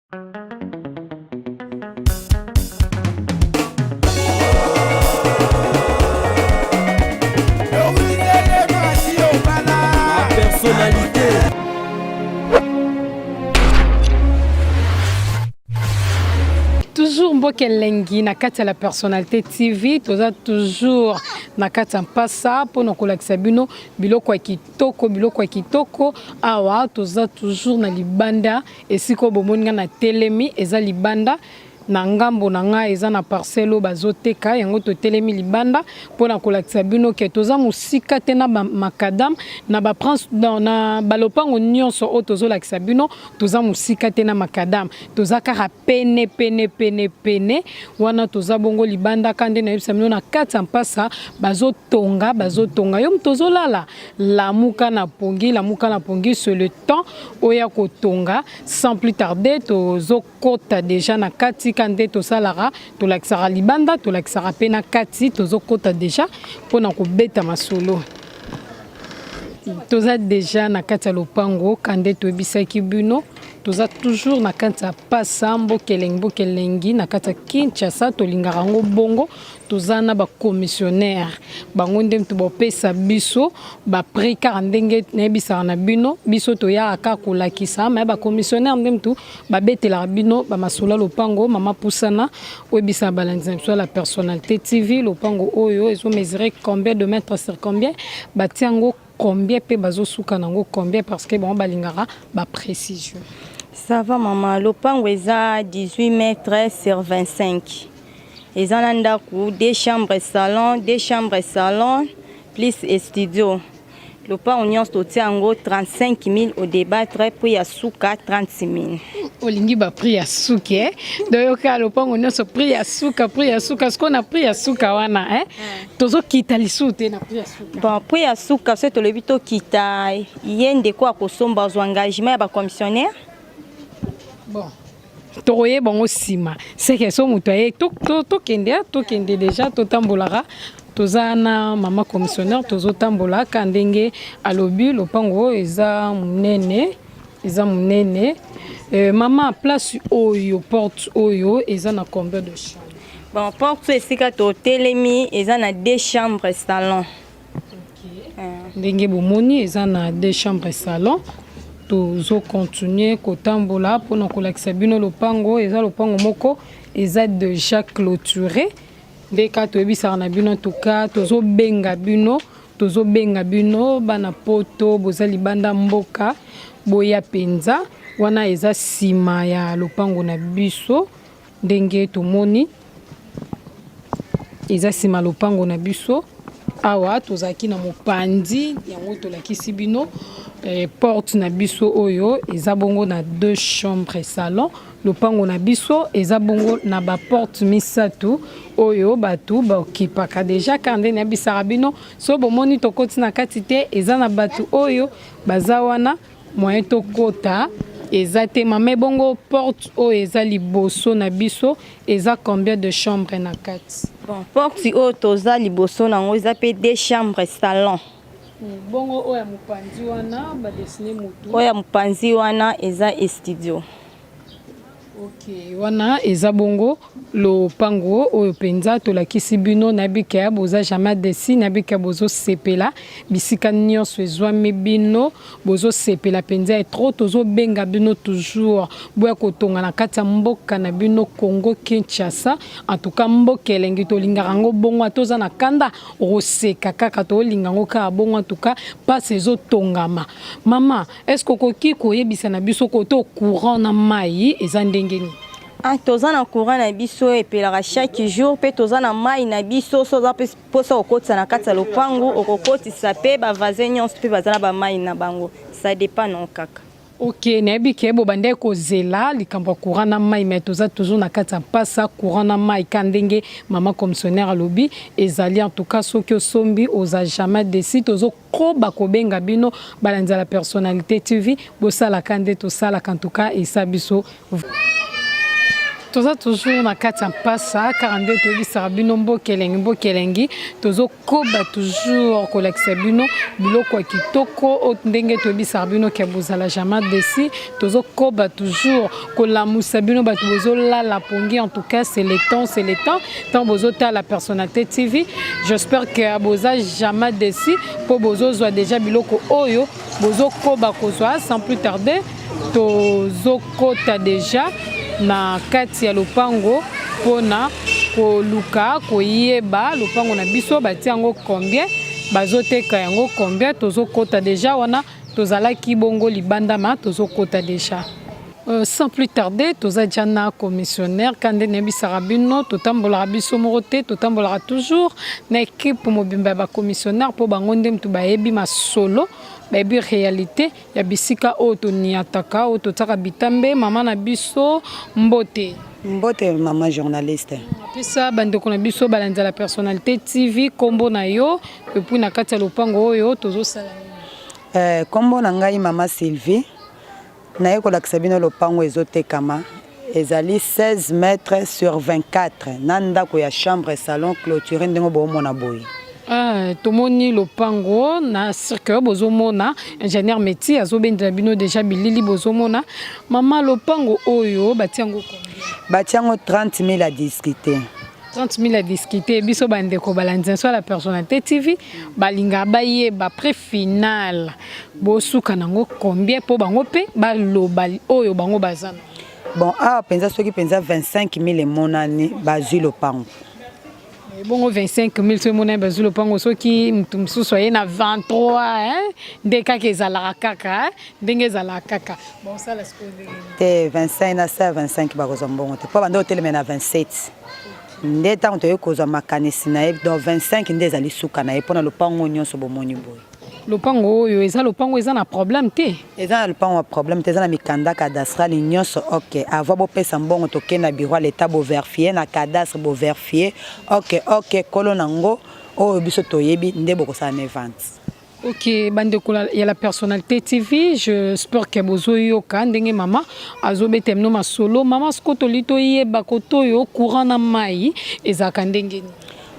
Personnalité. Toujours Mbokelengi na kati la personnalité TV, toza toujours na kati mpasa pour na kolakisa bino biloko ya kitoko awa toza toujours na libanda esiko bomoninga na telemi eza libanda na ngambo na nga eza na parcelo bazoteka yango to telemi libanda pona kolakisa bino ke toza musika te na makadam na ba prince na balopango nyonso o tozo lakisa bino toza musika te na makadam toza kaka pene wana toza bongo libanda kande na yebisa bino na kati mpasa bazotonga yo mtozo lala lamuka na pongi sur le temps oya kotonga sans plus tarder tozo kota déjà na kati kande to salara to laksara libanda to laksara pena kati tozo kota déjà pona ko beta masolo toza déjà na kati lopango kande to bisaki bino toza toujours na kati pasa Mbokelengi na kati Kinshasa to lingarango bongo toza na ba commissionnaire bango ndem to bopesa biso ba précar ndenge na bisara na bino biso to ya aka kolakisa ma ba commissionnaire ndem to ba betela bino ba masula lopango mama pusana webisa balanza sur la personnalité TV lopango oyo ezo mesurer combien de mètres sur combien batiango combien pe bazo suka nango combien parce que bon balingara ba précision. Ça va maman, lopango eza 18 mètres sur 25. Ils ont deux chambres salon plus studio. Le pas union stoté en gros 35 000 au débattre pour yasuka 36 000. Olingi ba prix yasuke donc le pas union so prix yasuka ce qu'on a prix yasuka wana hein tozo kita lisute na prix yasuka bon prix yasuka c'est to le bito kita yende quoi ko somba zo engagement ya ba commissionnaire bon toye bon osima c'est que so mutoye to kende déjà to tambolara tozana mama commissionnaire tozo tambola kandenge alobi lopango eza munene mama place oyo porte oyo eza na combien de chambres bon porte esika to telemi eza na 2 chambres salon ndenge bomoni eza na 2 chambres salon tozo continuer kotambola pona kolakisa bino lopango eza lopango moko eza déjà clôturé ndeka toyebisaka na bino tuka tozo benga bino bana poto boza libanda mboka boya penza wana eza sima ya lopango na biso ndenge tomoni eza sima lopango na biso awa tozaki na mopandi yango tolakisi bino porte na biso oyo eza bongo na 2 chambres salon lopango na biso eza bongo na ba porte misato oyo batu bakipaka déjà kande na bisara bino so bomoni tokoti na kati te eza na batu oyo baza wana moyen tokota eza te mame bongo porte oyo eza liboso na biso eza combien de chambres na kati bon porte oyo toza liboso nango eza pe 2 chambres salon bongo oya mopanzi wana ba dessiner mutu oya mopanzi wana eza studio. Ok, wana eza bongo lopango oyo penza tolakisi bino nabika boza jamais desi nabika bozo sepela bisika nyonso ezwami bino bozo sepela penza trop tozo benga bino toujours boya kotonga na kati ya mboka na bino Congo Kinshasa en tout cas Mbokelengi tolingaka ngo bongo atoza na kanda oseka kaka tolinga ngo ka bongo en tout cas pas ezotongama mama est-ce que koki koyebisa na biso koto courant na mai eza ndengeni toza na courant na biso epelaka chaque jour pe toza na mai na biso soza pe posa okotisa na kati ya lopango okokotisa pe bavaze nyonso pe baza na bamai na bango ça dépend non kaka. Ok, nayebi ke bo bande kozela likambo courant na mai mais toza toujours na kati ya pasa courant na mai kandenge mama commissionnaire alobi ezali en tout cas soki osombi oza jamais décide tozo koba kobenga bino balanza la personnalité TV bosala kande to sala en tout cas esa biso toza toujours na kati ya mpasa car nde toyebisaka bino mbokelengi tozokoba toujours kolakisa bino biloko ya kitoko ndenge toyebisaka bino ke bozala jamais desi tozokoba toujours kolamusa bino bato bozolala pongi. En tout cas c'est le temps tant bozotala la Personnalité TV. J'espère que boza jamais desi po bozozwa déjà biloko oyo bozokoba kozwa. Sans plus tarder tozokota déjà na kati ya lopango pona koluka koyeba lopango na biso bati yango combien bazoteka yango combien tozokota déjà wana tozalaki bongo libandama tozokota déjà. Sans plus tarder toza jana commissionnaire kande nebisaka bino totambolaka biso moko te totambolaka toujours na équipe mobimba ba commissionnaire po bango nde mutu bayebi masolo bayebi réalité ya bisika oyo toniataka oyo totaka bitambe mama na biso mbote mama journaliste pesa bandeko na biso balandi la Personnalité TV kombo na yo epuis na kati ya lopango oyo tozosala kombo na ngai mama Sylvie naye kolakisa bino lopango ezotekama ezali 16 mètres sur 24 na ndako ya chambre salon clôturé ndenge boomona boye. Tomoni lopango na circuit bozomona ingénieur métier azobendela bino déjà bilili bozomona mama lopango oyo batiango combien? Batiango 30 000 à discuter. 30 000 à discuter. Biso bandeko balanza sur la Personnalité TV balinga baye ba pré final bosuka nango combien po bango pe balobali oyo bango bazana. Bon penza soki penza 25 000 monani bazui lopango. Bon 25 000 ce monnaie bazui lopango soki mtumsu soye na 23 ndeka kezala kaka ndenge zala kaka. Bon ça la te 25 na 25 bakozambongo te po bando hotel na 27. Ndeta on toyo kozwa makanisi na donc 25 nde ezali suka na epona lopango nyonso bomoni boy. Lopango oyo eza lopango eza na problème te. Eza na lopango problème te eza na mikanda cadastral nyonso OK. Ava bo pesa mbongo toke na bureau l'état bo vérifier na cadastre bo vérifier. OK kolo nango oyo biso toyebi nde bokosala na vente. Ok, bandeko ya la Personnalité TV, j'espère que bozoyo ka ndenge mama azobete mno masolo mama skoto lito yeba koto yo courant na mai ezaka ndenge ni.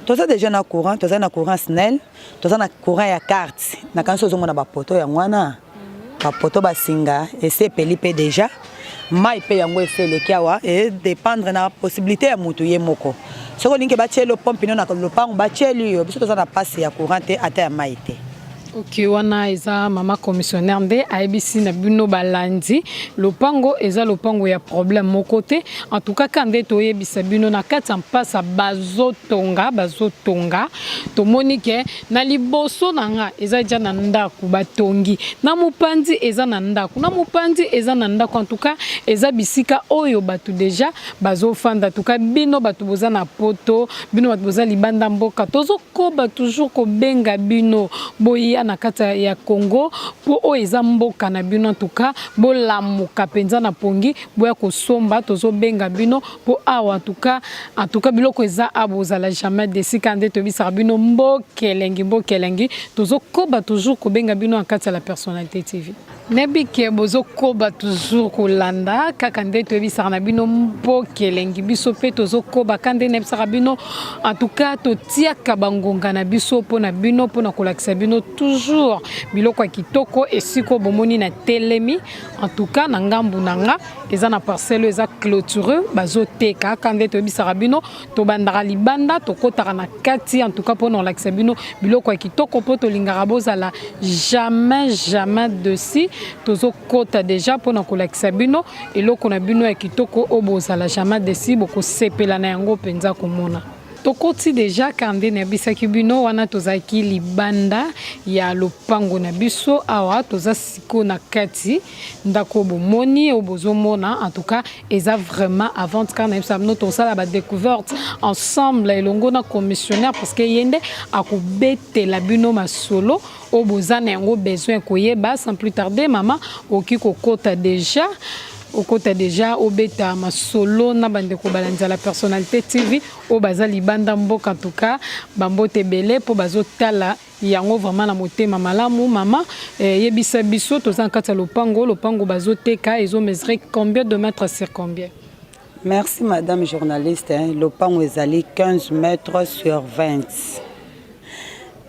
Toza déjà na courant, toza na courant SNEL, toza na courant ya carte. Na kanso zongo na ba poto ya ngwana. Ba poto basinga ese pelipe déjà. Mai pe yango eseleki awa et dépendre na possibilité ya mutu ye moko. Soko linke ba tielo pompe no na lopango ba tieli yo biso toza na passe ya courant te ata ya mai te. Ok, wana eza mama commissionnaire nde aibisi na bino balandi lopango eza lopango ya problème mon côté. En tout cas kande toyebisa bino na kati mpasa bazotonga tomoni ke na liboso nanga eza ja na ndaku batongi na mupanzi eza na ndaku en tout cas eza bisika oyo batu déjà bazofanda en tout cas bino batu boza na poto bino batu boza libanda mboka tozo koba toujours ko benga bino boyi na kata ya Congo po o eza mboka na bino en tout cas bolamuka penza na pongi boya kosomba tozo benga bino po awa en tout cas biloko eza abozala jamais desi kande to bisaka bino mbokelengi tozo koba toujours ko benga bino en kata la Personnalité TV. Nebi ke bozo koba toujours kolanda kaka nde to bisaka na bino mbokelengi biso pe tozo koba kande ne bisaka bino en tout cas to tia kabangonga na biso po na bino po na kolakisa bino toujours biloko ya kitoko esiko bomoni na telemi en tout cas na ngambu nanga eza na parcelle eza clôtureux bazoteka kande to bisaka bino to bandaka libanda to kotaka na kati en tout cas po na kolakisa bino biloko ya kitoko po to lingaka bozala jamais de si tozo kota déjà po na kolakisa bino eloko na bino ya kitoko obozala jamais de si boko sepela na yango penza komona. Tokoti déjà kande na bisaki bino wana tozaki libanda ya lopango na biso awa toza siko na kati ndako bomoni obozomona en tout cas eza vraiment avant car na biso to sala ba découverte ensemble elongo na commissionnaire parce que yende akobetela bino masolo obozana yango besoin koyeba sans plus tarder mama okiko kota déjà au côté déjà au beta ma solo na bande ko balanza la Personnalité TV au bazali banda mboka en tout cas bambote belé po bazotala yango vraiment na motema malamu mama yebisa biso to zankata lopango bazoteka ezo mesurer combien de mètres sur combien? Merci madame journaliste. Le pan ezali 15 mètres sur 20.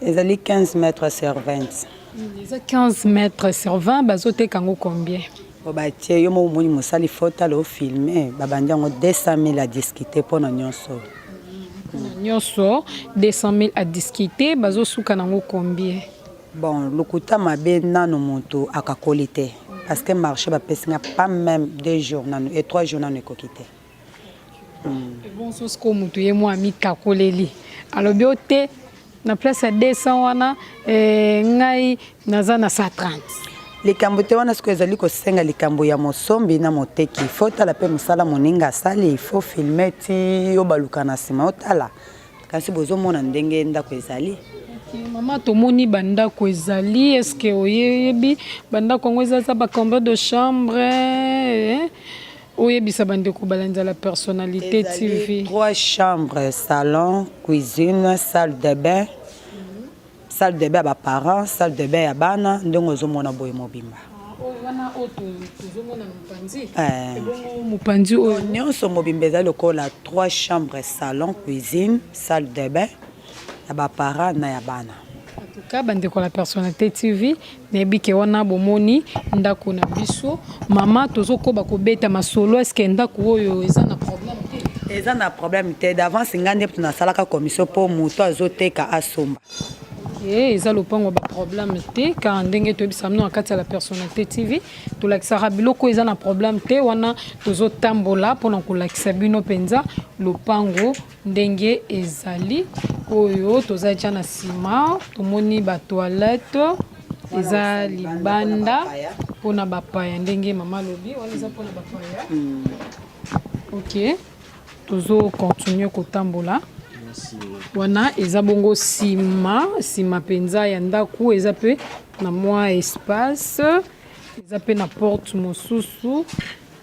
Ezali 15 mètres sur 20. Les 15 mètres sur 20, bazote kango combien? Obatie yo mo moni musali fota lo filmer babandi ngo 200 000 à discuter pour na nyonso. Nyonso 200 000 à discuter, bazo suka nango combien? Bon, lokuta mabe nano moto akakolite parce que marché ba pesinga pas même 2 jours nano et 3 jours nano kokite. Bon so sko mutu ye mo ami kakoleli. Alors biote na place à 200 wana ngai naza na 130. Likambo te wana siko ezali kosenga likambo ya mosombi na moteki. Il faut tala pe musala moninga sali, il faut filmer ti yo baluka na sima otala. Kasi bozo mona ndenge ndako ezali. Maman tomoni bandako ezali, est-ce que oyebi bandako ngo eza ba combien de chambre? Oyebisa bandeko balanza la personnalité TV. 3 chambres, salon, cuisine, salle de bain. Salle de bain à parents, salle de bain à bana, ndongo zomona boye mobimba. Wana oto tozomona mupanzi. Bongo mupanzi oyo nyonso mobimba eza lokola 3 chambres, salon, cuisine, salle de bain à parents na ya bana. En tout cas bandeko la personnalité TV nebi ke wana bomoni ndako na biso mama tozokoba kobeta masolo est-ce que ndako oyo eza na problème te? Eza na problème te d'avance ngande tuna salaka commission pour moto azoteka asomba. Eza lopango ba problème te car ndenge toyebisa mno akati la personnalité TV tolakisaka biloko eza na problème te wana tozotambola mpona kolakisa bino penza lopango ndenge ezali oyo toza tya na nsima tomoni ba toilette eza libanda mpona bapaya ndenge mama lobi wana eza mpona bapaya. Ok tozo continue kotambola. Wana eza bongo sima penza ya ndako eza pe na mwa espace eza pe na porte mosusu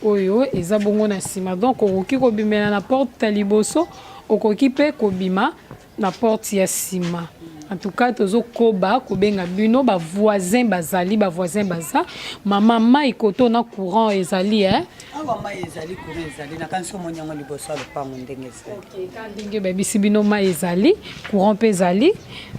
oyo eza bongo na sima donc okoki kobimela na porte ya liboso okoki pe kobima na porte ya sima. En tout cas tozo koba kobenga bino ba voisin bazali ba voisin baza mama mai koto na courant ezali awa mai ezali courant ezali na kanso monyango liboso le pango ndenge ezali. OK ka ndenge ba bisi bino mai ezali courant pe ezali.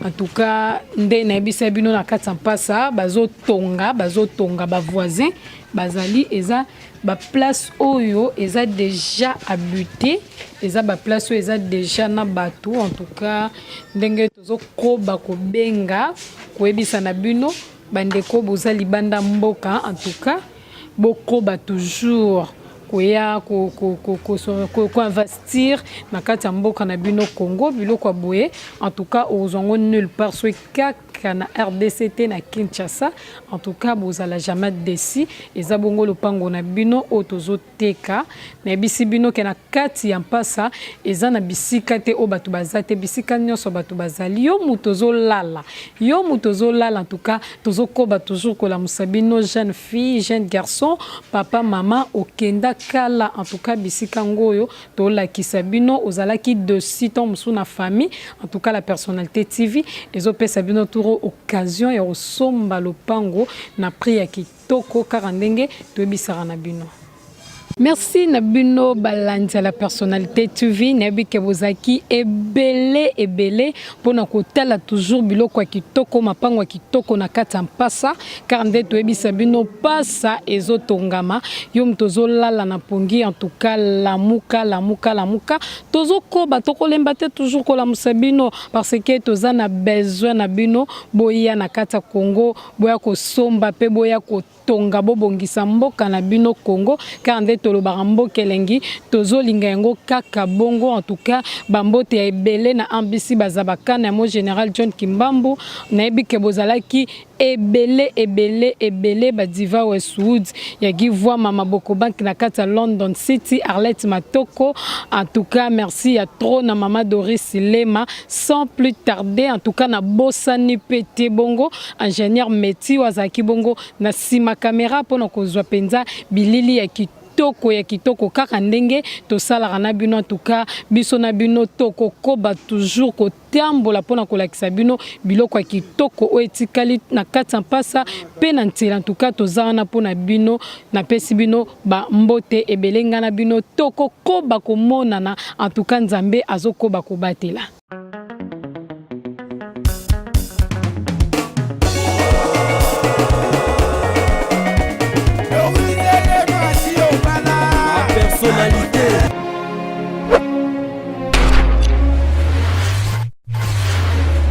En tout cas nde na bisi bino na kati mpasa bazo tonga ba voisin bazali eza ba place oyo eza déjà habité eza ba place oyo eza déjà na bato. En tout cas ndenge tozo koba kobenga koyebisa na bino bandeko boza libanda mboka. En tout cas bokoba toujours koya ko investir na kati ya mboka na bino Congo biloko boye. En tout cas ozongo nulle part so kaka na RDCT na Kinshasa. En tout cas bozala jamais déci eza bongo lopango na bino otozo teka na bisi bino ke na kati ya mpasa eza na bisika te o batu bazate bisika nyonso batu bazali yo mutozo lala en tout cas tozo koba toujours kola musabino jeune fille jeune garçon papa maman okenda kala. En tout cas bisika ngoyo to la kisabino ozalaki de site musu na famille. En tout cas la personnalité TV ezo pesa bino tour occasion ya osomba lopango na prix ya kitoko karandenge to bisara na bino. Merci Nabino Balanza la personnalité TV Nabi Kebozaki ebele pona kotala toujours biloko kitoko mapango kitoko na kata mpasa car nde toyebisa bino pasa ezotongama yo mtozo lala na pongi. En tout cas lamuka tozo koba tokolemba te toujours kola musabino parce que toza na besoin na bino boya na kata Congo boya ko somba pe boya ko tonga bobongisa mboka na bino Congo car nde tolobaka mboka elengi tozolinga yango kaka bongo. En tout cas bambote ya ebele na ambisi bazabaka na mo général John Kimbambu nayebi ke bozalaki ebele badiva Westwood ya givwa mama Boko Bank na kata London City Arlette Matoko. En tout cas merci à trop na mama Doris Lema sans plus tarder. En tout cas na bosani pete bongo ingénieur Meti wazaki bongo na sima caméra pona kozwa penza bilili ya kitoko kaka ndenge to sala na bino en tout cas biso na bino toko koba toujours ko tambola pona ko lakisa bino biloko ya kitoko o etikali na kati mpasa pe na ntela en tout cas to zana pona bino na pesi bino ba mbote ebelenga na bino toko koba ko monana en tout cas nzambe azokoba ko batela. Personnalité.